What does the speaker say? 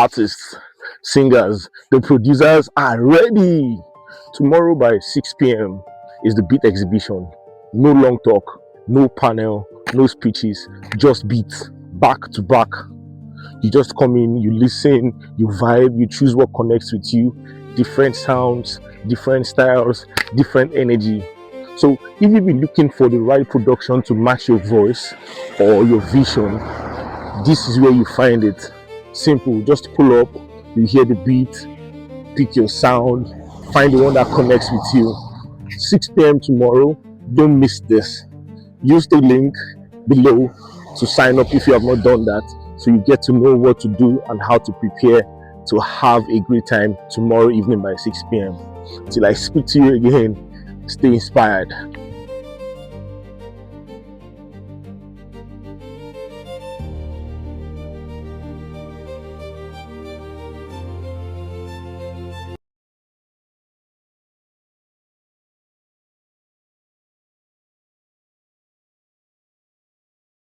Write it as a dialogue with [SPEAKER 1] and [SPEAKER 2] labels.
[SPEAKER 1] artists, singers, the producers are ready. Tomorrow by 6 p.m. is the beat exhibition. No long talk, no panel, no speeches, just beats back to back. You just come in, you listen, you vibe, you choose what connects with you. Different sounds, different styles, different energy. So if you've been looking for the right production to match your voice or your vision, this is where you find it. Simple, just pull up, you hear the beat, pick your sound, find the one that connects with you. 6 p.m. tomorrow, don't miss this. Use the link below to sign up if you have not done that, so you get to know what to do and how to prepare to have a great time tomorrow evening by 6 p.m. Till I speak to you again, stay inspired.